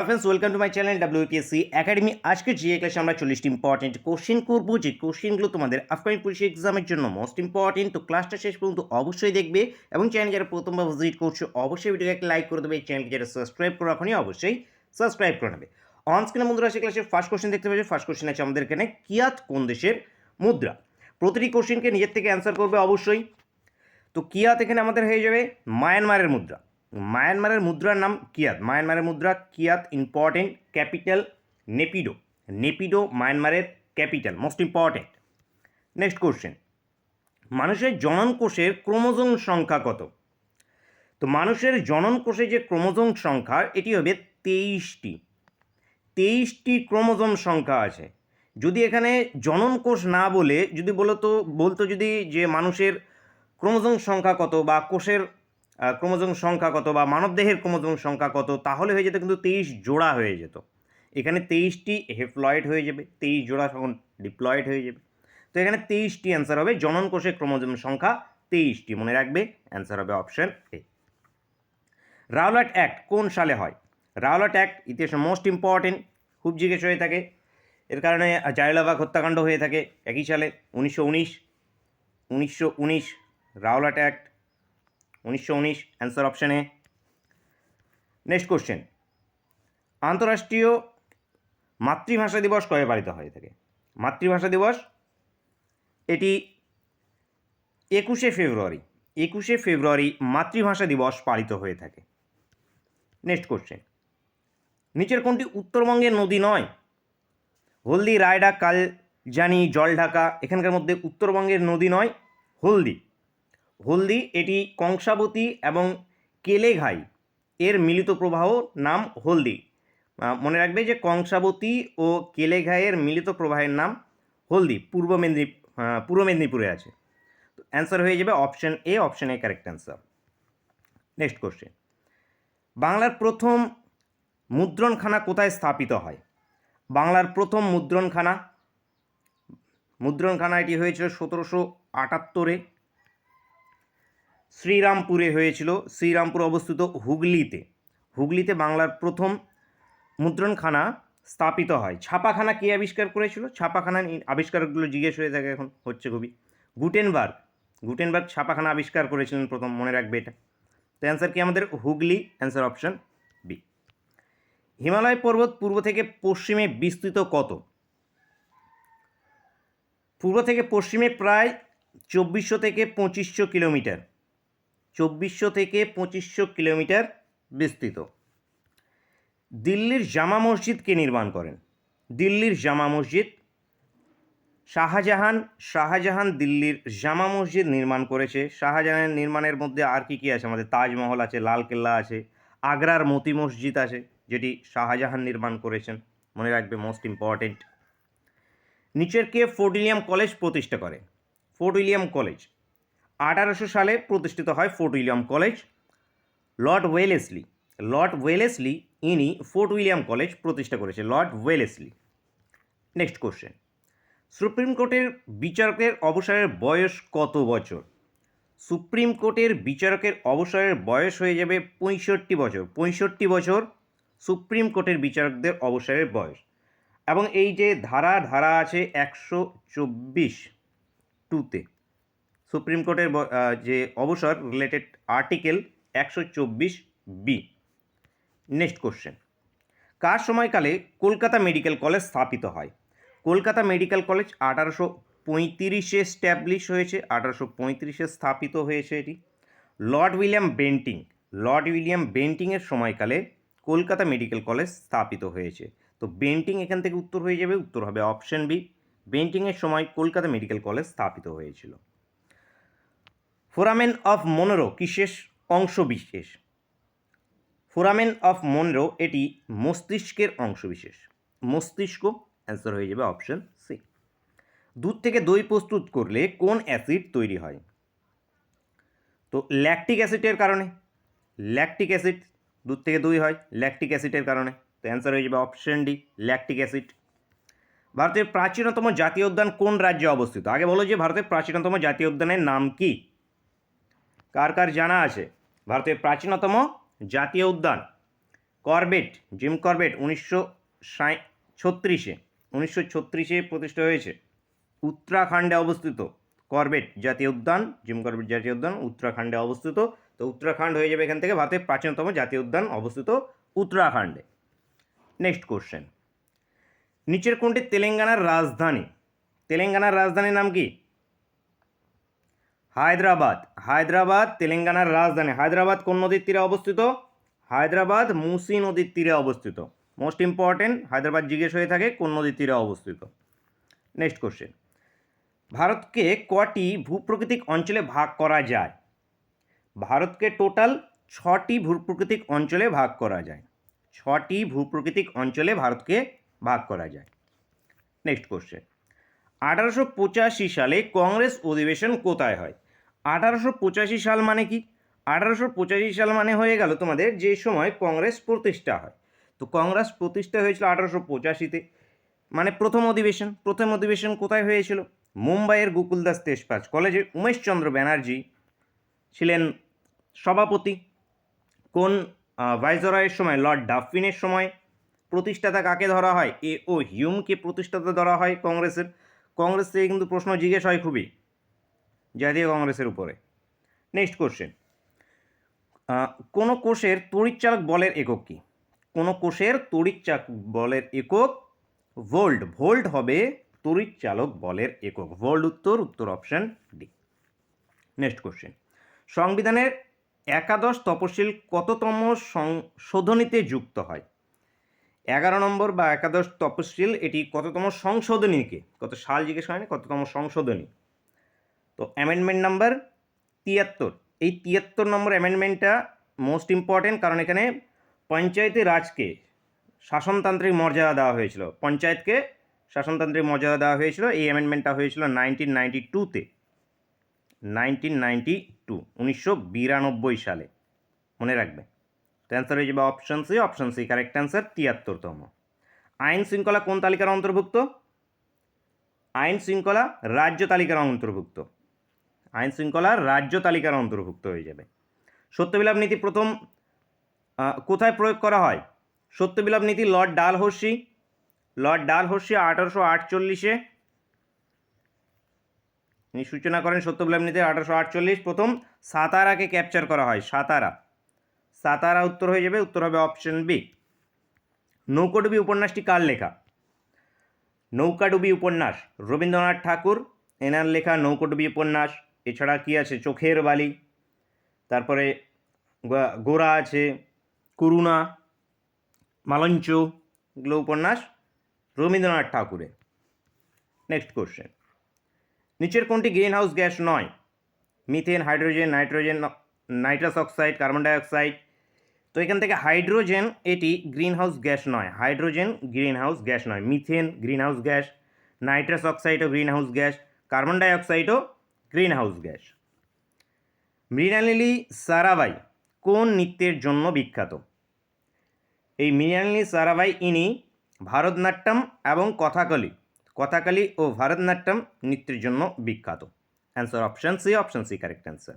Friends welcome to my channel WPSC academy. আজকে GA ক্লাসে আমরা 40টি ইম্পর্টেন্ট কোশ্চেন করব, যে কোশ্চেনগুলো তোমাদের আপকামিং পুলিশ এক্সামের জন্য মোস্ট ইম্পর্টেন্ট। তো ক্লাসটা শেষ পর্যন্ত অবশ্যই দেখবে এবং চ্যানেল যারা প্রথমবার ভিজিট করছো অবশ্যই ভিডিওকে একটা লাইক করে দেবে। চ্যানেলকে যারা সাবস্ক্রাইব করে রাখোনি অবশ্যই সাবস্ক্রাইব করে নেবে। অন স্ক্রিনে বন্ধুরা আজকে ক্লাসের ফার্স্ট কোশ্চেন দেখতে পাচ্ছ। ফার্স্ট কোশ্চেন আছে আমাদের এখানে, কিয়াত কোন দেশের মুদ্রা? প্রতিটি কোশ্চেনকে নিজের থেকে অ্যান্সার করবে অবশ্যই। তো কিয়াত এখানে আমাদের হয়ে যাবে মায়ানমারের মুদ্রা। মায়ানমারের মুদ্রার নাম কিয়াত। মায়ানমারের মুদ্রা kyat. Important. Capital Naypyidaw. Naypyidaw মায়ানমারের capital, most important. Next question, মানুষের জনন কোষের ক্রোমোজোম সংখ্যা কত? তো মানুষের জনন কোষে যে ক্রোমোজোম সংখ্যা এটি হবে 23টি। 23টি ক্রোমোজোম সংখ্যা আছে। যদি এখানে জনন কোষ না বলে যদি বলতো যদি যে মানুষের ক্রোমোজোম সংখ্যা কত বা কোষের ক্রোমোজোম সংখ্যা কত বা মানবদেহের ক্রোমোজোম সংখ্যা কত, তাহলে হয়ে যেত কিন্তু 23 জোড়া হয়ে যেত। এখানে 23টি হেপ্লয়েড হয়ে যাবে, 23 জোড়া তখন ডিপ্লয়েড হয়ে যাবে। তো এখানে 23টি অ্যান্সার হবে। জনন কোষের ক্রোমোজোম সংখ্যা 23টি, মনে রাখবে। অ্যান্সার হবে অপশন এ। রাওলাট অ্যাক্ট কোন সালে হয়? রাওলাট অ্যাক্ট ইতিহাসে মোস্ট ইম্পর্টেন্ট, খুব জিজ্ঞেস হয়ে থাকে। এর কারণে জালিয়ানওয়ালাবাগ হত্যাকাণ্ড হয়ে থাকে একই সালে, 1919। Rowlatt act 1919, answer option A. Next question, আন্তঃরাষ্ট্রীয় মাতৃভাষা দিবস কবে পালিত হয়ে থাকে? মাতৃভাষা দিবস এটি 21শে ফেব্রুয়ারি। 21শে ফেব্রুয়ারি মাতৃভাষা দিবস পালিত হয়ে থাকে। নেক্সট কোশ্চেন, নিচের কোনটি উত্তরবঙ্গের নদী নয়? হলদি, রায়ডা, কালজানি, জলঢাকা এখানকার মধ্যে উত্তরবঙ্গের নদী নয় হলদি। হলদি এটি কংসাবতী এবং কেলেঘাই এর মিলিত প্রবাহ নাম হলদি। মনে রাখবে যে কংসাবতী ও কেলেঘাইয়ের মিলিত প্রবাহের নাম হলদি, পূর্ব মেদিনীপুরে আছে। তো অ্যান্সার হয়ে যাবে option A. Option A correct answer. Next question, বাংলার প্রথম মুদ্রণখানা কোথায় স্থাপিত হয়? বাংলার প্রথম মুদ্রণখানা এটি হয়েছিল 1778-এ শ্রীরামপুরে হয়েছিল। শ্রীরামপুর অবস্থিত হুগলিতে বাংলার প্রথম মুদ্রণখানা স্থাপিত হয়। ছাপাখানা কে আবিষ্কার করেছিল? ছাপাখানা আবিষ্কারগুলো জিজ্ঞেস হয়ে থাকে, এখন হচ্ছে খুবই। গুটেনবার্গ ছাপাখানা আবিষ্কার করেছিলেন প্রথম, মনে রাখবে এটা। তো অ্যান্সার কি আমাদের Hooghly, answer option B. Himalaya পর্বত পূর্ব থেকে পশ্চিমে বিস্তৃত কত? পূর্ব থেকে পশ্চিমে প্রায় 2400 থেকে 2500 কিলোমিটার। 2400 থেকে 2500 কিলোমিটার বিস্তৃত। দিল্লির জামা মসজিদ কে নির্মাণ করেন? দিল্লির জামা মসজিদ শাহজাহান দিল্লির জামা মসজিদ নির্মাণ করেছে। শাহজাহানের নির্মাণের মধ্যে আর কি আছে? আমাদের তাজমহল আছে, লালকেল্লা আছে, আগ্রার মতি মসজিদ আছে, যেটি শাহজাহান নির্মাণ করেছেন, মনে রাখবে, মোস্ট ইম্পর্টেন্ট। নিচের কে ফোর্ট উইলিয়াম কলেজ প্রতিষ্ঠা করে? ফোর্ট উইলিয়াম কলেজ 1800 সালে প্রতিষ্ঠিত হয় fort William college. Lord Wellesley ইনি ফোর্ট উইলিয়াম কলেজ প্রতিষ্ঠা করেছে, Lord Wellesley. Next question, supreme কোর্টের বিচারকের অবসরের বয়স কত বছর? সুপ্রিম কোর্টের বিচারকের অবসরের বয়স হয়ে যাবে 65 বছর। 65 বছর সুপ্রিম কোর্টের বিচারকদের অবসরের বয়স। এবং এই যে ধারা আছে 124(2)তে সুপ্রিম কোর্টের যে অবসর related article 124(b). Next question, কার সময়কালে কলকাতা মেডিকেল কলেজ স্থাপিত হয়? কলকাতা মেডিকেল কলেজ 1835-এ স্ট্যাবলিশ হয়েছে, 1835-এ স্থাপিত হয়েছে এটি। লর্ড উইলিয়াম বেন্টিংয়ের সময়কালে কলকাতা মেডিকেল কলেজ স্থাপিত হয়েছে। তো বেন্টিং এখান থেকে উত্তর হয়ে যাবে, উত্তর হবে অপশন বি। বেন্টিংয়ের সময় কলকাতা মেডিকেল কলেজ স্থাপিত হয়েছিল। ফোরামেন অফ মনরো কিসের অংশবিশেষ? ফোরামেন অফ মনরো এটি মস্তিষ্কের অংশবিশেষ, মস্তিষ্ক। অ্যান্সার হয়ে যাবে অপশন সি। দুধ থেকে দই প্রস্তুত করলে কোন অ্যাসিড তৈরি হয়? তো ল্যাকটিক অ্যাসিডের কারণে। ল্যাকটিক অ্যাসিড, দুধ থেকে দই হয় ল্যাকটিক অ্যাসিডের কারণে। তো অ্যান্সার হয়ে যাবে অপশন ডি, ল্যাকটিক অ্যাসিড। ভারতের প্রাচীনতম জাতীয় উদ্যান কোন রাজ্যে অবস্থিত? আগে বলো যে ভারতের প্রাচীনতম জাতীয় উদ্যানের নাম কি? কার জানা আছে ভারতের প্রাচীনতম জাতীয় উদ্যান? করবেট, জিম করবেট 1936-এ প্রতিষ্ঠা হয়েছে, উত্তরাখণ্ডে অবস্থিত। করবেট জাতীয় উদ্যান, জিম করবেট জাতীয় উদ্যান উত্তরাখণ্ডে অবস্থিত। তো উত্তরাখণ্ড হয়ে যাবে এখান থেকে, ভারতের প্রাচীনতম জাতীয় উদ্যান অবস্থিত উত্তরাখণ্ডে। নেক্সট কোশ্চেন, নিচের কোনটি তেলেঙ্গানার রাজধানী? তেলেঙ্গানার রাজধানীর নাম কি? হায়দ্রাবাদ। হায়দ্রাবাদ তেলেঙ্গানার রাজধানী। হায়দ্রাবাদ কোন নদীর তীরে অবস্থিত? হায়দ্রাবাদ মুসি নদীর তীরে অবস্থিত। মোস্ট ইম্পর্টেন্ট, হায়দ্রাবাদ জিজ্ঞেস হয়ে থাকে কোন নদীর তীরে অবস্থিত। নেক্সট কোশ্চেন, ভারতকে কটি ভূপ্রাকৃতিক অঞ্চলে ভাগ করা যায়? ভারতকে টোটাল 6টি ভূপ্রাকৃতিক অঞ্চলে ভাগ করা যায়। 6টি ভূপ্রাকৃতিক অঞ্চলে ভারতকে ভাগ করা যায়। নেক্সট কোশ্চেন, 1885 সালে কংগ্রেস অধিবেশন কোথায় হয়? 1885 সাল মানে কি? 1885 সাল মানে হয়ে গেল তোমাদের যে সময় কংগ্রেস প্রতিষ্ঠা হয়। তো কংগ্রেস প্রতিষ্ঠা হয়েছিল 1885-তে, মানে প্রথম অধিবেশন কোথায় হয়েছিল? মুম্বাইয়ের গোকুলদাস তেজপাল কলেজে। উমেশচন্দ্র ব্যানার্জি ছিলেন সভাপতি। কোন ভাইসরয়ের সময়? লর্ড ডাফিনের সময়। প্রতিষ্ঠাতা কাকে ধরা হয়? A.O. হিউমকে প্রতিষ্ঠাতা ধরা হয় কংগ্রেসের। কংগ্রেস থেকে কিন্তু প্রশ্ন জিজ্ঞেস হয় খুবই, জাতীয় কংগ্রেসের উপরে। নেক্সট কোশ্চেন, কোনো কোষের তড়িৎচালক বলের একক কি? কোনো কোষের তড়িৎচালক বলের একক ভোল্ট। ভোল্ট হবে তড়িৎচালক বলের একক। ভোল্ট উত্তর অপশন ডি। নেক্সট কোশ্চেন, সংবিধানের একাদশ তফসিল কততম সংশোধনীতে যুক্ত হয়? 11 নম্বর বা একাদশ তফসিল এটি কততম সংশোধনীকে, কত সাল জিজ্ঞেস হয়নি, কততম সংশোধনী। তো অ্যামেন্ডমেন্ট নাম্বার 73। এই 73 নম্বর অ্যামেন্ডমেন্টটা মোস্ট ইম্পর্টেন্ট, কারণ এখানে পঞ্চায়েতি রাজকে শাসনতান্ত্রিক মর্যাদা দেওয়া হয়েছিল। পঞ্চায়েতকে শাসনতান্ত্রিক মর্যাদা দেওয়া হয়েছিল। এই অ্যামেন্ডমেন্টটা হয়েছিল 1992-তে। 1992 সালে, মনে রাখবে। তো অ্যান্সার হয়ে যাবে অপশন সি কারেক্ট অ্যান্সার, 73তম। আইন শৃঙ্খলা কোন তালিকার অন্তর্ভুক্ত? আইন শৃঙ্খলা রাজ্য তালিকার অন্তর্ভুক্ত। আইন শৃঙ্খলা রাজ্য তালিকার অন্তর্ভুক্ত হয়ে যাবে। সত্যবিলাপ নীতি প্রথম কোথায় প্রয়োগ করা হয়? সত্যবিলাপ নীতি লর্ড ডালহৌসি 1848-এ তিনি সূচনা করেন। সত্যবিলাপ নীতি 1848 প্রথম সাতারাকে ক্যাপচার করা হয়। সাতারা উত্তর হয়ে যাবে, উত্তর হবে অপশন বি। নৌকাডুবি উপন্যাসটি কার লেখা? নৌকাডুবি উপন্যাস রবীন্দ্রনাথ ঠাকুর, এনার লেখা নৌকাডুবি উপন্যাস। এছাড়া কি আছে? চোখের বালি, তারপরে গোরা আছে, করুণা, মালঞ্চ, এগুলো উপন্যাস রবীন্দ্রনাথ ঠাকুরের। নেক্সট কোশ্চেন, নিচের কোনটি গ্রিন হাউস গ্যাস নয়? Methane, hydrogen, nitrogen, nitrous oxide, carbon dioxide. তো এখান থেকে হাইড্রোজেন এটি গ্রিন হাউস গ্যাস নয়। হাইড্রোজেন গ্রিন হাউস গ্যাস নয়। Methane greenhouse gas, nitrous অক্সাইডও গ্রিন হাউস গ্যাস, কার্বন ডাইঅক্সাইডও greenhouse gas. Mrinalini Sarabhai কোন নৃত্যের জন্য বিখ্যাত? এই মৃণালিনী সারাভাই ইনি ভারতনাট্যম এবং কথাকলি ও ভারতনাট্যম নৃত্যের জন্য বিখ্যাত। Answer option C correct answer.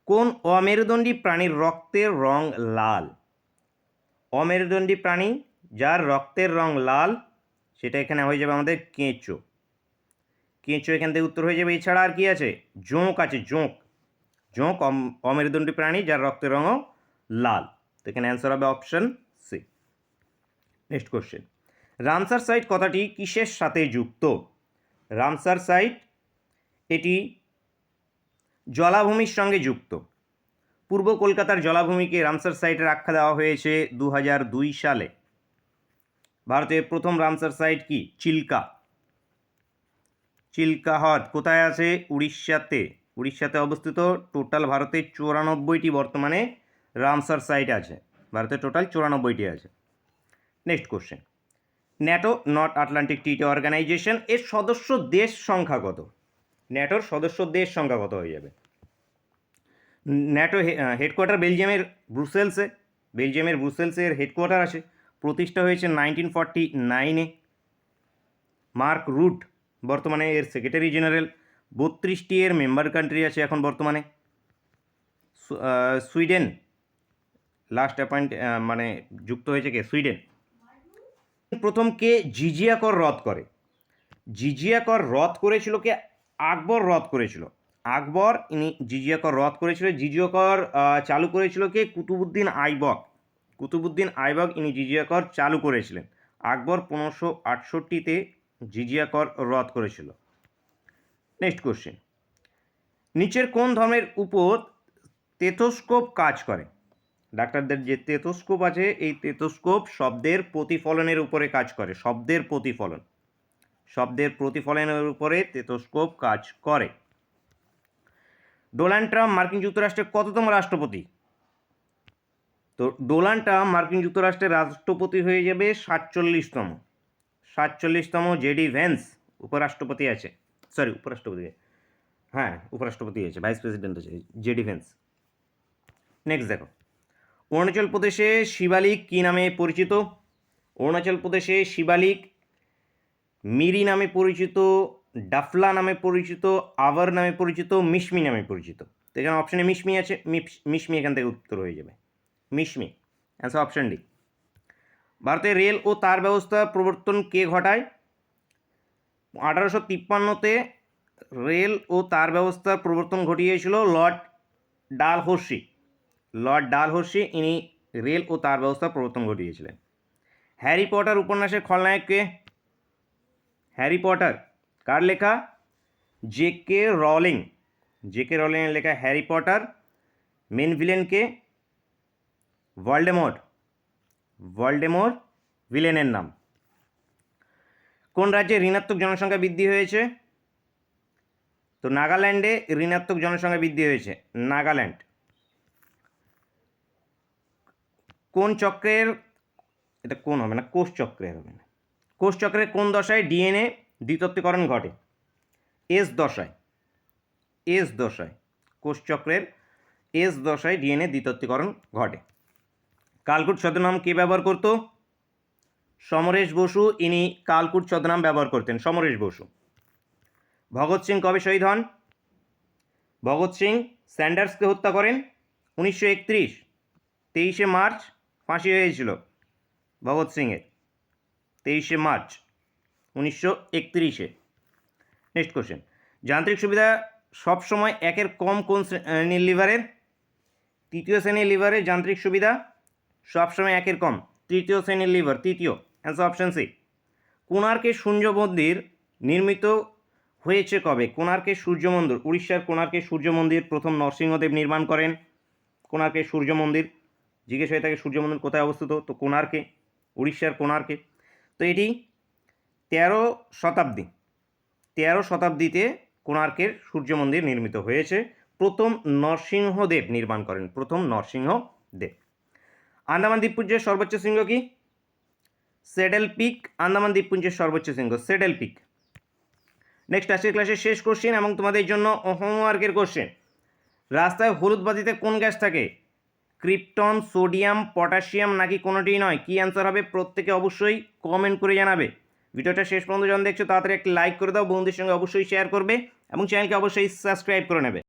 কোন অমেরুদণ্ডী প্রাণীর রক্তের রং লাল? অমেরুদণ্ডী প্রাণী যার রক্তের রং লাল, সেটা এখানে হয়ে যাবে আমাদের কেঁচো। এখান থেকে উত্তর হয়ে যাবে। এছাড়া আর কি আছে? জোঁক আছে, জোঁক অমেরুদণ্ডী প্রাণী যার রক্তের রঙও লাল। তো এখানে অ্যান্সার হবে option C. Next question, Ramsar site কথাটি কিসের সাথে যুক্ত? রামসার সাইট এটি জলাভূমির সঙ্গে যুক্ত। পূর্ব কলকাতার জলাভূমিকে রামসার সাইটের আখ্যা দেওয়া হয়েছে 2002 সালে। ভারতের প্রথম রামসার সাইট কি? চিল্কা হ্রদ কোথায় আছে? উড়িষ্যাতে অবস্থিত। টোটাল ভারতের 94টি বর্তমানে রামসার সাইট আছে। ভারতে টোটাল 94টি আছে। Next question, NATO North Atlantic Treaty Organization এর সদস্য দেশ সংখ্যা কত? ন্যাটোর সদস্য দেশ সংখ্যা কত হয়ে যাবে? ন্যাটো হেডকোয়ার্টার ব্রুসেলসে এর হেডকোয়ার্টার আছে। প্রতিষ্ঠা হয়েছে 1949-এ। মার্ক রুট বর্তমানে এর সেক্রেটারি জেনারেল। 32টি এর মেম্বার কান্ট্রি আছে এখন বর্তমানে। সুইডেন লাস্ট অ্যাপয়েন্ট মানে যুক্ত হয়েছে কে? সুইডেন। প্রথম কে জিজিয়া কর রদ করে? জিজিয়া কর রদ করেছিল কে? আকবর রদ করেছিল। আকবর ইনি জিজিয়া কর রদ করেছিল। জিজিয়া কর চালু করেছিল কে? কুতুবুদ্দিন আইবক। কুতুবুদ্দিন আইবক ইনি জিজিয়া কর চালু করেছিলেন। আকবর 1568-তে জিজিয়া কর রদ করেছিল। নেক্সট কোশ্চেন, নিচের কোন ধর্মের উপর টেথোস্কোপ কাজ করে? ডাক্তারদের যে টেথোস্কোপ আছে, এই টেথোস্কোপ শব্দের প্রতিফলনের উপরে কাজ করে। শব্দের প্রতিফলন, শব্দের প্রতিফলনের উপরে টেথোস্কোপ কাজ করে। ডোনাল্ড ট্রাম্প মার্কিন যুক্তরাষ্ট্রের কততম রাষ্ট্রপতি? তো ডোনাল্ড ট্রাম্প মার্কিন যুক্তরাষ্ট্রের রাষ্ট্রপতি হয়ে যাবে 47তম। 47তম। জেডি ভ্যান্স উপরাষ্ট্রপতি আছে, সরি উপরাষ্ট্রপতি, হ্যাঁ উপরাষ্ট্রপতি আছে, ভাইস প্রেসিডেন্ট আছে জেডি ভ্যান্স। নেক্সট দেখো, অরুণাচল প্রদেশে শিবালিক কী নামে পরিচিত? অরুণাচল প্রদেশে শিবালিক মিরি নামে পরিচিত, ডাফলা নামে পরিচিত, আভার নামে পরিচিত, মিশমি নামে পরিচিত। তো এখানে অপশানে মিশমি আছে, মিশমি এখান থেকে উত্তর হয়ে যাবে, মিশমি। Answer option D. ভারতের রেল ও তার ব্যবস্থা প্রবর্তন কে ঘটায়? 1853-তে রেল ও তার ব্যবস্থার প্রবর্তন ঘটিয়েছিল লর্ড ডালহৌসি। লর্ড ডালহৌসি ইনি রেল ও তার ব্যবস্থার প্রবর্তন ঘটিয়েছিলেন। হ্যারি পটার উপন্যাসের খলনায়ক কে? হ্যারি পটার কার লেখা? জে.কে. রলিং। জে.কে. রলিংয়ের লেখা হ্যারি পটার। মেন ভিলেন কে? ভলডেমর্ট। ভলডেমর্ট ভিলেনের নাম। কোন রাজ্যে ঋণাত্মক জনসংখ্যা বৃদ্ধি হয়েছে? তো নাগাল্যান্ডে ঋণাত্মক জনসংখ্যা বৃদ্ধি হয়েছে, নাগাল্যান্ড। কোন চক্রের, এটা কোন হবে না, কোষ চক্রের হবে না, কোষ চক্রের কোন দশায় ডিএনএ দ্বিতত্বীকরণ ঘটে? এস দশায়। এস দশায় কোষ চক্রের এস দশায় ডিএনএ দ্বিতত্বীকরণ ঘটে। কালকুট ছদ্মনাম কে ব্যবহার করত? সমরেশ বসু ইনি কালকুট ছদ্মনাম ব্যবহার করতেন, সমরেশ বসু। ভগৎ সিং কবে শহীদ হন? ভগৎ সিং স্যান্ডার্সকে হত্যা করেন 1931। 23শে মার্চ ফাঁসি হয়েছিল ভগৎ সিংয়ের, 23শে মার্চ 1931-এ। নেক্সট কোশ্চেন, যান্ত্রিক সুবিধা সবসময় একের কম কোন শ্রেণীর লিভারের? তৃতীয় শ্রেণীর লিভারের যান্ত্রিক সুবিধা সবসময় একের কম, তৃতীয় শ্রেণীর লিভার, তৃতীয়। Answer option C. কোণার্কের সূর্য মন্দির নির্মিত হয়েছে কবে? কোণার্কের সূর্য মন্দির, উড়িষ্যার কোণার্কের সূর্য মন্দির প্রথম নরসিংহদেব নির্মাণ করেন। কোণার্কের সূর্য মন্দির, জিজ্ঞেস হয়ে থাকে সূর্য মন্দির কোথায় অবস্থিত? তো কোণার্কে, উড়িষ্যার কোণার্কে। তো এটি 13 শতাব্দী, 13 শতাব্দীতে কোণার্কের সূর্য মন্দির নির্মিত হয়েছে। প্রথম নরসিংহদেব নির্মাণ করেন, প্রথম নরসিংহদেব। আন্দামান দ্বীপপুঞ্জের সর্বোচ্চ শৃঙ্গ কি? সেডেল পিক, আন্দামান দ্বীপপুঞ্জের সর্বোচ্চ শৃঙ্গ সেডেল পিক। নেক্সট আজকের ক্লাসের শেষ কোশ্চেন এবং তোমাদের জন্য হোমওয়ার্কের কোশ্চেন। রাস্তায় হলুদ বাতিতে কোন গ্যাস থাকে? ক্রিপ্টন, সোডিয়াম, পটাশিয়াম নাকি কোনোটিই নয়? কি অ্যান্সার হবে প্রত্যেকে অবশ্যই কমেন্ট করে জানাবে। ভিডিওটা শেষ পর্যন্ত যখন দেখছো তাড়াতাড়ি একটি লাইক করে দাও, বন্ধুদের সঙ্গে অবশ্যই শেয়ার করবে এবং চ্যানেলকে অবশ্যই সাবস্ক্রাইব করে নেবে।